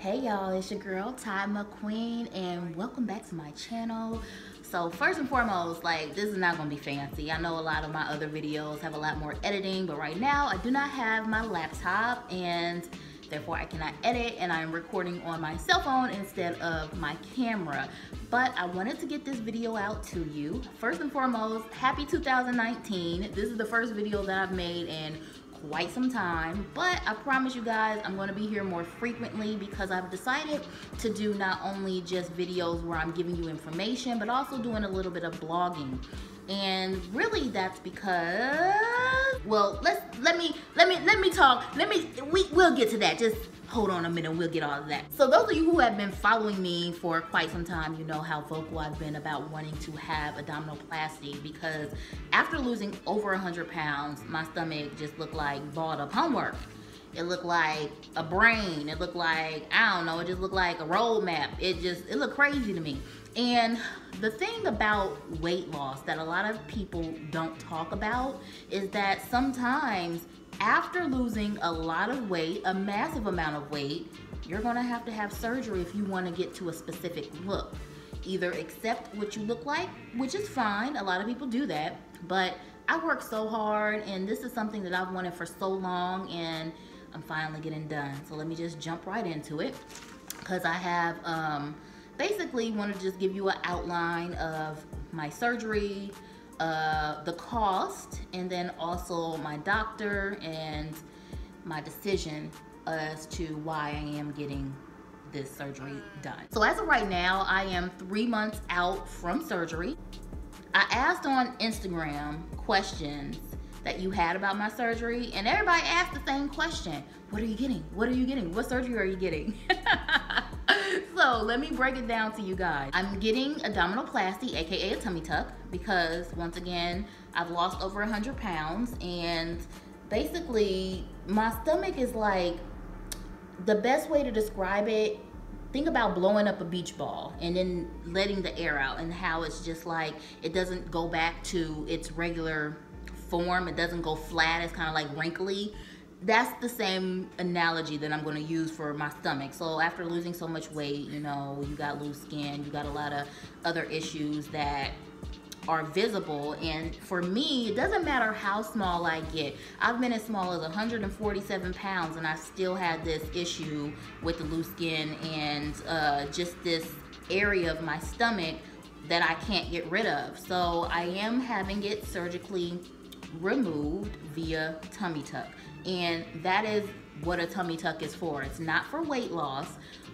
Hey y'all, it's your girl Tai McQueen and welcome back to my channel. So first and foremost, this is not gonna be fancy. I know a lot of my other videos have a lot more editing, but right now I do not have my laptop and therefore I cannot edit, and I'm recording on my cell phone instead of my camera. But I wanted to get this video out to you. First and foremost, happy 2019. This is the first video that I've made in quite some time, but I promise you guys I'm going to be here more frequently because I've decided to do not only just videos where I'm giving you information, but also doing a little bit of blogging. And really that's because, well, we'll get to that. Just hold on a minute, we'll get all of that. So those of you who have been following me for quite some time, you know how vocal I've been about wanting to have abdominoplasty, because after losing over 100 pounds, my stomach just looked like balled up homework. It looked like a brain. It looked like, I don't know, it just looked like a road map. It looked crazy to me. And the thing about weight loss that a lot of people don't talk about is that sometimes after losing a lot of weight, a massive amount of weight, you're gonna have to have surgery if you wanna get to a specific look. Either accept what you look like, which is fine, a lot of people do that, but I work so hard and this is something that I've wanted for so long and I'm finally getting done. So let me just jump right into it, because I have basically want to just give you an outline of my surgery, the cost, and then also my doctor and my decision as to why I am getting this surgery done. So as of right now, I am 3 months out from surgery. I asked on Instagram questions that you had about my surgery, and everybody asked the same question. What are you getting? What are you getting? What surgery are you getting? So let me break it down to you guys. I'm getting abdominoplasty, aka a tummy tuck, because once again, I've lost over 100 pounds, and basically my stomach is like, the best way to describe it, think about blowing up a beach ball and then letting the air out, and how it's just like, it doesn't go back to its regular form. It doesn't go flat. It's kind of like wrinkly. That's the same analogy that I'm going to use for my stomach. So after losing so much weight, you know, you got loose skin, you got a lot of other issues that are visible. And for me, it doesn't matter how small I get. I've been as small as 147 pounds and I still had this issue with the loose skin and just this area of my stomach that I can't get rid of. So I am having it surgically removed via tummy tuck, and that is what a tummy tuck is for. It's not for weight loss,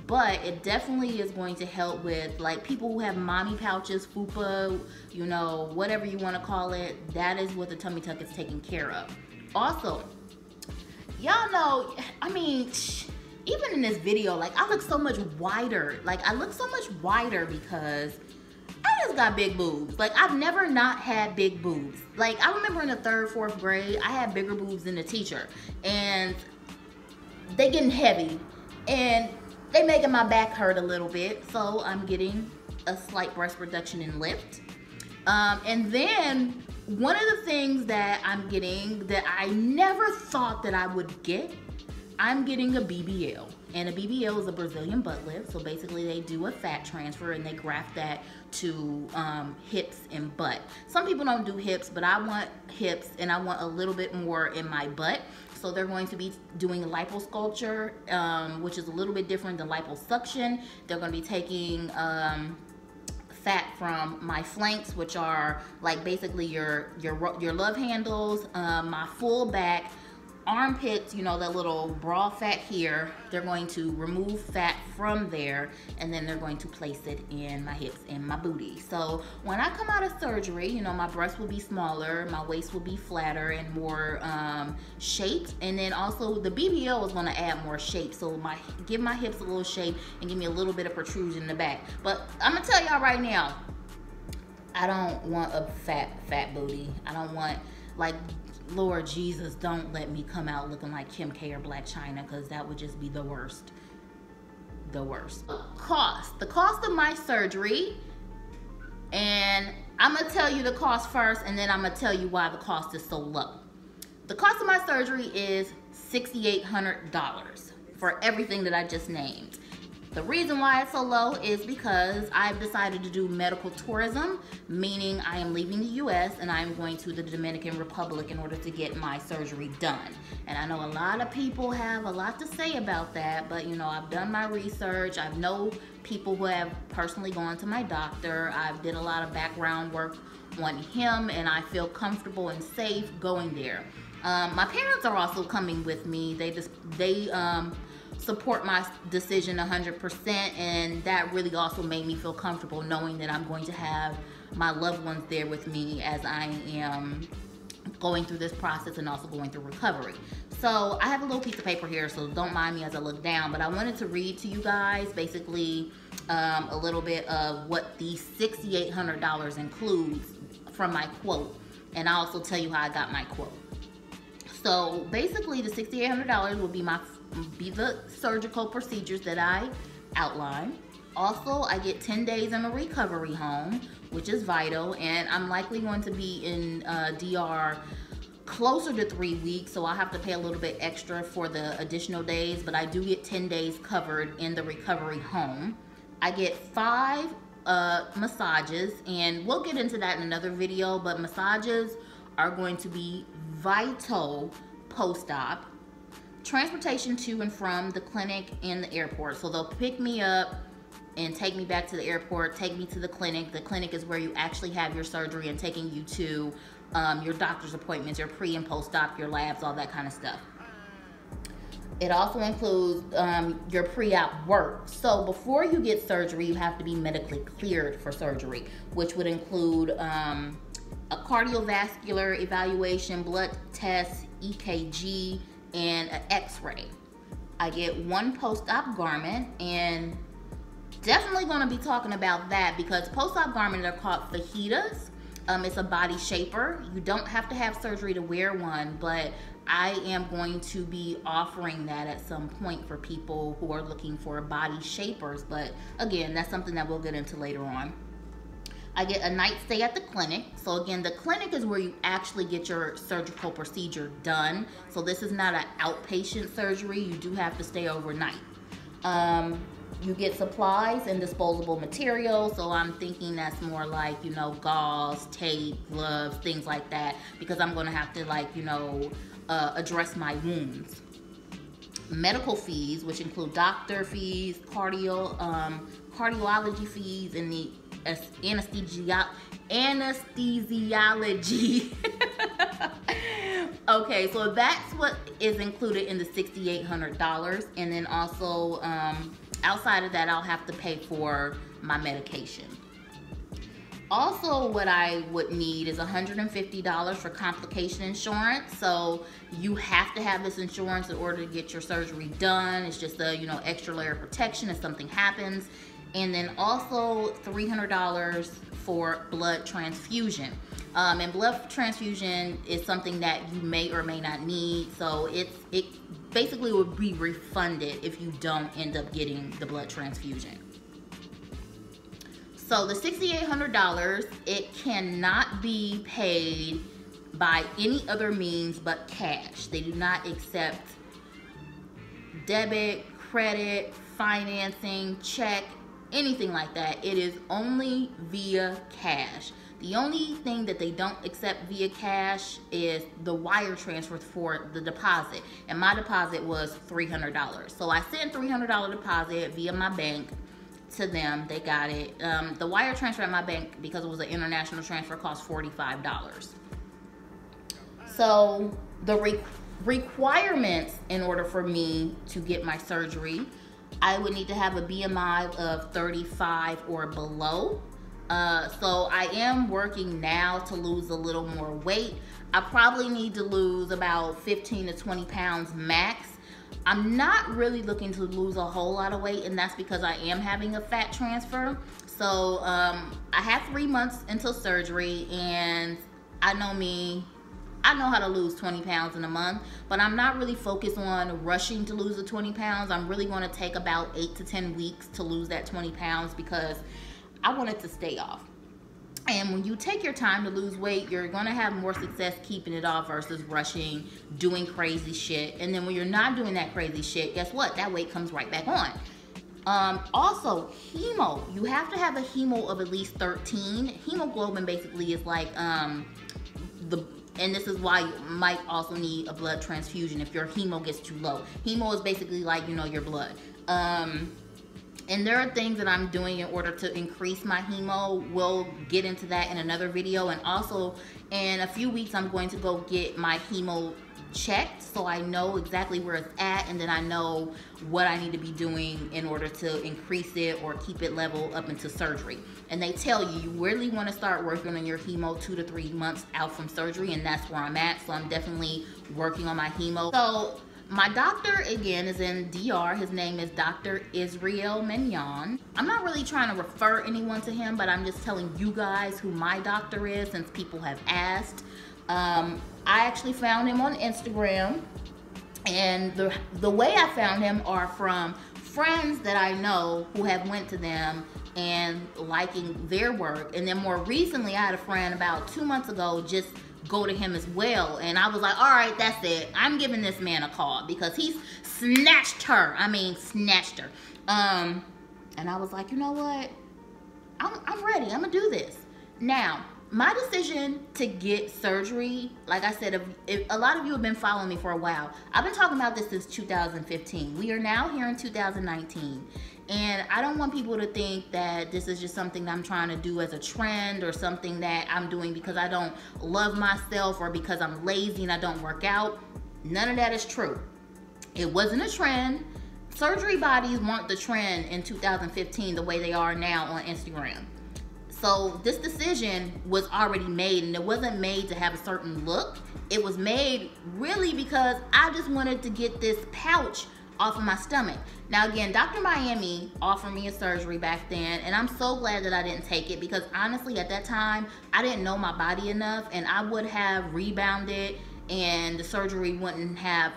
but it definitely is going to help with like people who have mommy pouches, fupa, you know, whatever you want to call it. That is what the tummy tuck is taking care of. Also, y'all know, I mean, even in this video, like I look so much wider. Like I look so much wider because I just got big boobs. Like I've never not had big boobs. Like I remember in the 3rd, 4th grade, I had bigger boobs than the teacher, and they getting heavy and they making my back hurt a little bit. So I'm getting a slight breast reduction and lift. And then one of the things that I'm getting that I never thought that I would get, I'm getting a BBL. And a BBL is a Brazilian butt lift. So basically they do a fat transfer and they graft that to hips and butt. Some people don't do hips, but I want hips and I want a little bit more in my butt. So they're going to be doing liposculpture, which is a little bit different than liposuction. They're going to be taking fat from my flanks, which are like basically your love handles, my full back, armpits, you know, that little bra fat here. They're going to remove fat from there, and then they're going to place it in my hips and my booty. So when I come out of surgery, you know, my breasts will be smaller, my waist will be flatter and more shaped, and then also the BBL is going to add more shape. So give my hips a little shape and give me a little bit of protrusion in the back. But I'm gonna tell y'all right now, I don't want a fat booty. I don't want, like, Lord Jesus, don't let me come out looking like Kim K or Black China, because that would just be the worst. The worst. The cost of my surgery, and I'm gonna tell you the cost first, and then I'm gonna tell you why the cost is so low. The cost of my surgery is $6,800 for everything that I just named. The reason why it's so low is because I've decided to do medical tourism, meaning I am leaving the US and I'm going to the Dominican Republic in order to get my surgery done. And I know a lot of people have a lot to say about that, but you know, I've done my research. I know people who have personally gone to my doctor. I've did a lot of background work on him, and I feel comfortable and safe going there. My parents are also coming with me. They support my decision 100%, and that really also made me feel comfortable knowing that I'm going to have my loved ones there with me as I am going through this process and also going through recovery. So I have a little piece of paper here, so don't mind me as I look down, but I wanted to read to you guys basically a little bit of what the $6,800 includes from my quote, and I'll also tell you how I got my quote. So basically the $6,800 will be the surgical procedures that I outlined. Also, I get 10 days in a recovery home, which is vital, and I'm likely going to be in DR closer to 3 weeks, so I'll have to pay a little bit extra for the additional days, but I do get 10 days covered in the recovery home. I get 5 massages, and we'll get into that in another video, but massages are going to be vital post-op. Transportation to and from the clinic and the airport. So they'll pick me up and take me back to the airport, take me to the clinic. The clinic is where you actually have your surgery, and taking you to your doctor's appointments, your pre and post-op, your labs, all that kind of stuff. It also includes your pre-op work. So before you get surgery, you have to be medically cleared for surgery, which would include a cardiovascular evaluation, blood tests, EKG, and an x-ray. I get 1 post-op garment, and definitely going to be talking about that because post-op garments are called fajitas. It's a body shaper. You don't have to have surgery to wear one, but I am going to be offering that at some point for people who are looking for body shapers. But again, that's something that we'll get into later on. I get a night stay at the clinic. So again, the clinic is where you actually get your surgical procedure done. So this is not an outpatient surgery. You do have to stay overnight. You get supplies and disposable materials. So I'm thinking that's more like, you know, gauze, tape, gloves, things like that, because I'm going to have to, like, you know, address my wounds. Medical fees, which include doctor fees, cardiology fees, and the anesthesiology. Okay, so that's what is included in the $6,800, and then also outside of that, I'll have to pay for my medication. Also, what I would need is $150 for complication insurance. So you have to have this insurance in order to get your surgery done. It's just a, you know, extra layer of protection if something happens. And then also $300 for blood transfusion. And blood transfusion is something that you may or may not need. So it basically would be refunded if you don't end up getting the blood transfusion. So the $6,800, it cannot be paid by any other means but cash. They do not accept debit, credit, financing, check, anything like that. It is only via cash. The only thing that they don't accept via cash is the wire transfer for the deposit. And my deposit was $300. So I sent $300 deposit via my bank to them. They got it. The wire transfer at my bank, because it was an international transfer, cost $45. So the requirements in order for me to get my surgery, I would need to have a BMI of 35 or below. So I am working now to lose a little more weight. I probably need to lose about 15 to 20 pounds max. I'm not really looking to lose a whole lot of weight, and that's because I am having a fat transfer. So I have 3 months until surgery, and I know me, I know how to lose 20 pounds in a month, but I'm not really focused on rushing to lose the 20 pounds. I'm really going to take about 8 to 10 weeks to lose that 20 pounds because I want it to stay off. And when you take your time to lose weight, you're going to have more success keeping it off versus rushing, doing crazy shit. And then when you're not doing that crazy shit, guess what? That weight comes right back on. Also, hemo. You have to have a hemo of at least 13. Hemoglobin basically is like and this is why you might also need a blood transfusion if your hemo gets too low. Hemo is basically like, you know, your blood. And there are things that I'm doing in order to increase my hemo. We'll get into that in another video. And also, in a few weeks, I'm going to go get my hemo checked so I know exactly where it's at, and then I know what I need to be doing in order to increase it or keep it level up into surgery. And they tell you really want to start working on your hemo 2 to 3 months out from surgery, and that's where I'm at. So I'm definitely working on my hemo. So my doctor, again, is in DR. His name is Dr. Israel Mañon. I'm not really trying to refer anyone to him, but I'm just telling you guys who my doctor is since people have asked. I actually found him on Instagram, and the way I found him are from friends that I know who have went to them and liking their work. And then more recently, I had a friend about 2 months ago just go to him as well, and I was like, all right, that's it, I'm giving this man a call because he's snatched her. I mean, snatched her. And I was like, you know what, I'm ready. I'm gonna do this. Now, my decision to get surgery, like I said, if a lot of you have been following me for a while, I've been talking about this since 2015. We are now here in 2019. And I don't want people to think that this is just something that I'm trying to do as a trend or something that I'm doing because I don't love myself or because I'm lazy and I don't work out. None of that is true. It wasn't a trend. Surgery bodies weren't the trend in 2015 the way they are now on Instagram. So this decision was already made, and it wasn't made to have a certain look. It was made really because I just wanted to get this pouch off of my stomach. Now again, Dr. Miami offered me a surgery back then, and I'm so glad that I didn't take it because honestly at that time I didn't know my body enough, and I would have rebounded and the surgery wouldn't have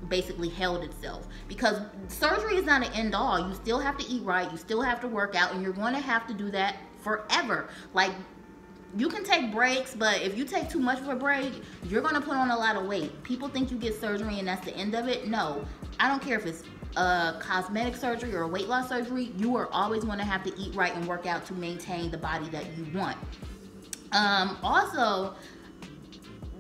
basically held itself, because surgery is not an end all. You still have to eat right, you still have to work out, and you're going to have to do that forever. Like, you can take breaks, but if you take too much of a break, you're gonna put on a lot of weight. People think you get surgery and that's the end of it. No, I don't care if it's a cosmetic surgery or a weight loss surgery, you are always gonna have to eat right and work out to maintain the body that you want. Also,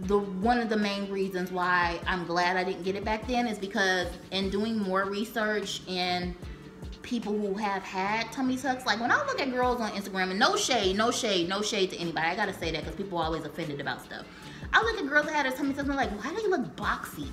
one of the main reasons why I'm glad I didn't get it back then is because in doing more research and people who have had tummy tucks, like when I look at girls on Instagram, and no shade to anybody, I gotta say that because people are always offended about stuff. I look at girls that had a tummy tucks and I'm like, why do they look boxy?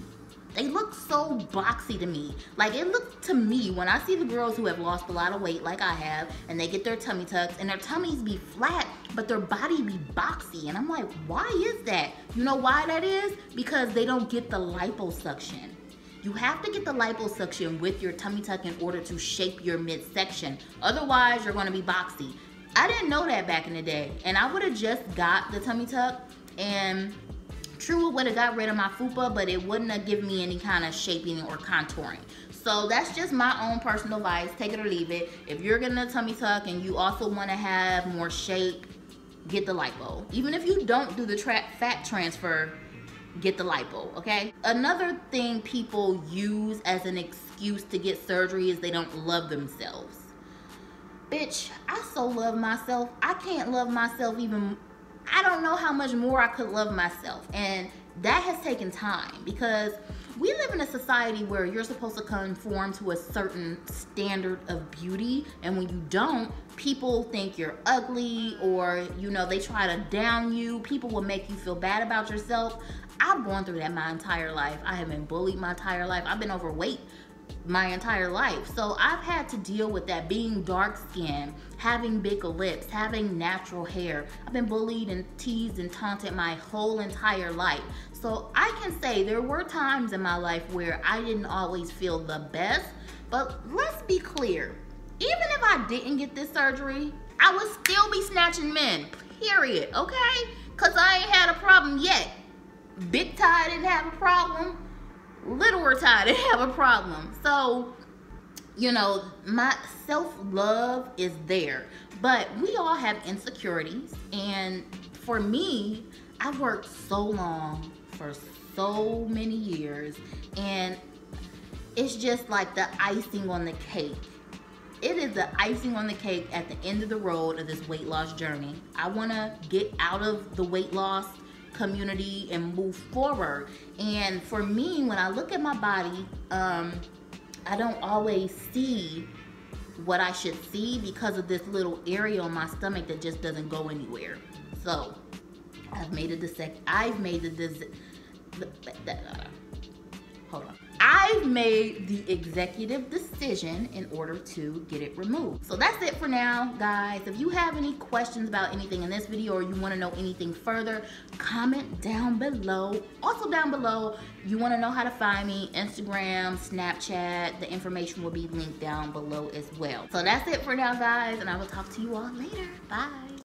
They look so boxy to me. Like, it looks to me, when I see the girls who have lost a lot of weight like I have, and they get their tummy tucks and their tummies be flat, but their body be boxy. And I'm like, why is that? You know why that is? Because they don't get the liposuction. You have to get the liposuction with your tummy tuck in order to shape your midsection. Otherwise, you're gonna be boxy. I didn't know that back in the day, and I would have just got the tummy tuck, and true, it would have got rid of my fupa, but it wouldn't have given me any kind of shaping or contouring. So that's just my own personal advice. Take it or leave it. If you're getting a tummy tuck and you also want to have more shape, get the lipo. Even if you don't do the fat transfer, get the lipo, okay? Another thing people use as an excuse to get surgery is they don't love themselves. Bitch, I so love myself. I can't love myself even. I don't know how much more I could love myself. And that has taken time because we live in a society where you're supposed to conform to a certain standard of beauty. And when you don't, people think you're ugly, or, you know, they try to down you. People will make you feel bad about yourself. I've gone through that my entire life. I have been bullied my entire life. I've been overweight my entire life. So I've had to deal with that, being dark skinned, having big lips, having natural hair. I've been bullied and teased and taunted my whole entire life. So I can say there were times in my life where I didn't always feel the best, but let's be clear. Even if I didn't get this surgery, I would still be snatching men, period, okay? Because I ain't had a problem yet. Big Ty didn't have a problem. Little Ty didn't have a problem. So, you know, my self-love is there. But we all have insecurities. And for me, I've worked so long for so many years. And it's just like the icing on the cake. It is the icing on the cake at the end of the road of this weight loss journey. I wanna get out of the weight loss community and move forward. And for me, when I look at my body, I don't always see what I should see because of this little area on my stomach that just doesn't go anywhere. So I've made the executive decision in order to get it removed. So that's it for now, guys. If you have any questions about anything in this video or you want to know anything further, comment down below. Also down below, you want to know how to find me, Instagram, Snapchat, the information will be linked down below as well. So that's it for now, guys, and I will talk to you all later. Bye.